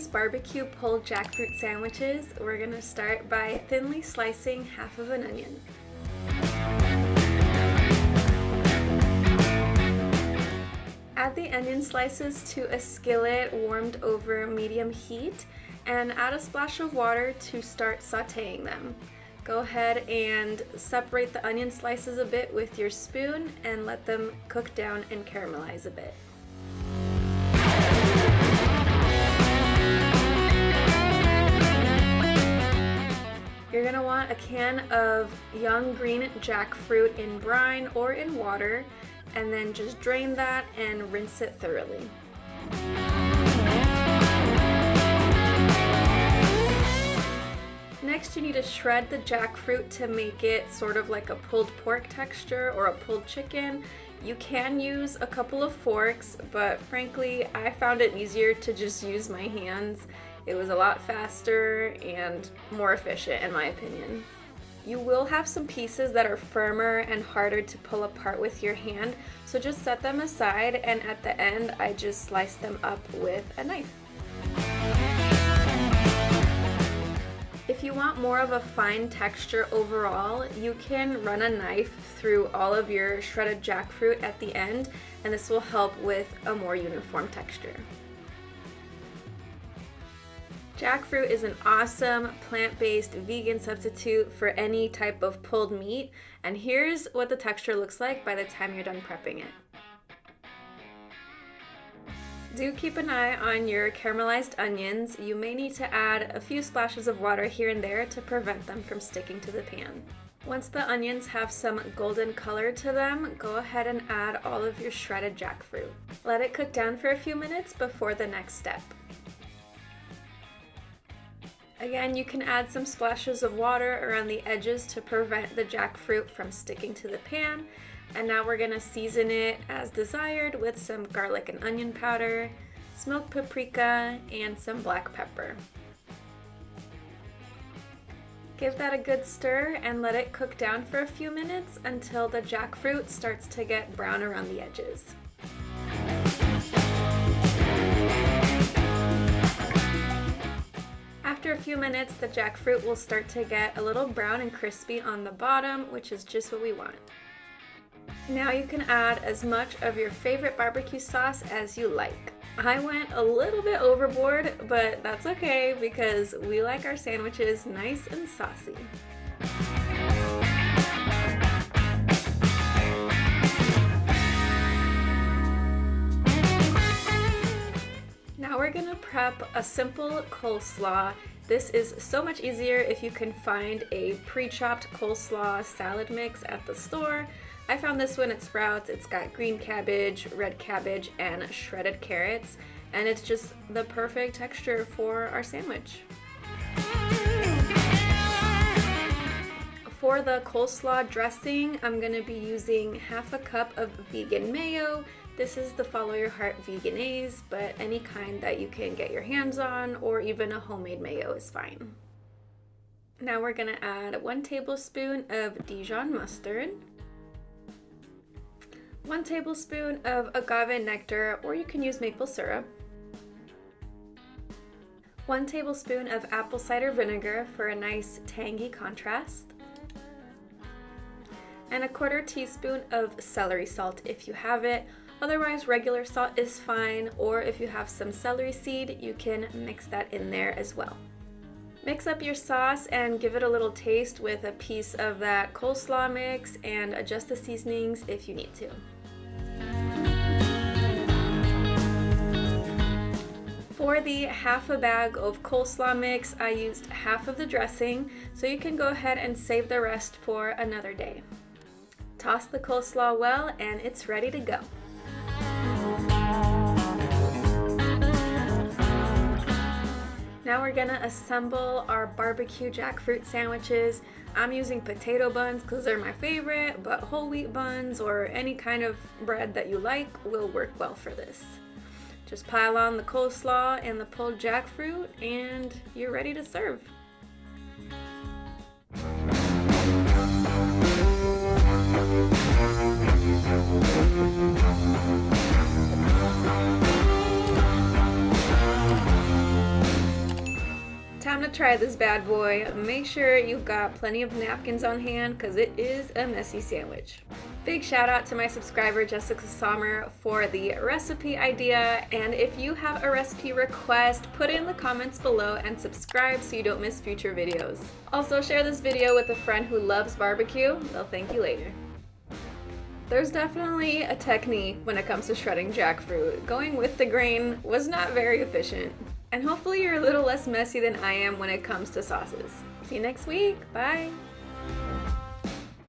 these barbecue pulled jackfruit sandwiches, we're going to start by thinly slicing half of an onion. Add the onion slices to a skillet warmed over medium heat and add a splash of water to start sauteing them. Go ahead and separate the onion slices a bit with your spoon and let them cook down and caramelize a bit. You're going to want a can of young green jackfruit in brine or in water, and then just drain that and rinse it thoroughly. Next, you need to shred the jackfruit to make it sort of like a pulled pork texture or a pulled chicken. You can use a couple of forks, but frankly, I found it easier to just use my hands. It was a lot faster and more efficient in my opinion. You will have some pieces that are firmer and harder to pull apart with your hand, so just set them aside, and at the end I just slice them up with a knife. If you want more of a fine texture overall, you can run a knife through all of your shredded jackfruit at the end, and this will help with a more uniform texture. Jackfruit is an awesome plant-based vegan substitute for any type of pulled meat, and here's what the texture looks like by the time you're done prepping it. Do keep an eye on your caramelized onions. You may need to add a few splashes of water here and there to prevent them from sticking to the pan. Once the onions have some golden color to them, go ahead and add all of your shredded jackfruit. Let it cook down for a few minutes before the next step. Again, you can add some splashes of water around the edges to prevent the jackfruit from sticking to the pan. And now we're gonna season it as desired with some garlic and onion powder, smoked paprika, and some black pepper. Give that a good stir and let it cook down for a few minutes until the jackfruit starts to get brown around the edges. After a few minutes, the jackfruit will start to get a little brown and crispy on the bottom, which is just what we want. Now you can add as much of your favorite barbecue sauce as you like. I went a little bit overboard, but that's okay because we like our sandwiches nice and saucy. Now we're gonna prep a simple coleslaw. This is so much easier if you can find a pre-chopped coleslaw salad mix at the store. I found this one at Sprouts. It's got green cabbage, red cabbage, and shredded carrots, and it's just the perfect texture for our sandwich. For the coleslaw dressing, I'm gonna be using half a cup of vegan mayo. This is the Follow Your Heart Vegenaise, but any kind that you can get your hands on, or even a homemade mayo is fine. Now we're gonna add 1 tablespoon of Dijon mustard, 1 tablespoon of agave nectar, or you can use maple syrup, 1 tablespoon of apple cider vinegar for a nice tangy contrast, and a 1/4 teaspoon of celery salt if you have it. Otherwise, regular salt is fine, or if you have some celery seed, you can mix that in there as well. Mix up your sauce and give it a little taste with a piece of that coleslaw mix, and adjust the seasonings if you need to. For the half a bag of coleslaw mix, I used half of the dressing, so you can go ahead and save the rest for another day. Toss the coleslaw well, and it's ready to go. Now we're gonna assemble our barbecue jackfruit sandwiches. I'm using potato buns because they're my favorite, but whole wheat buns or any kind of bread that you like will work well for this. Just pile on the coleslaw and the pulled jackfruit, and you're ready to serve. try this bad boy, make sure you've got plenty of napkins on hand because it is a messy sandwich. Big shout out to my subscriber Jessica Sommer for the recipe idea, and if you have a recipe request, put it in the comments below and subscribe so you don't miss future videos. Also share this video with a friend who loves barbecue, they'll thank you later. There's definitely a technique when it comes to shredding jackfruit. Going with the grain was not very efficient. And hopefully you're a little less messy than I am when it comes to sauces. See you next week. Bye.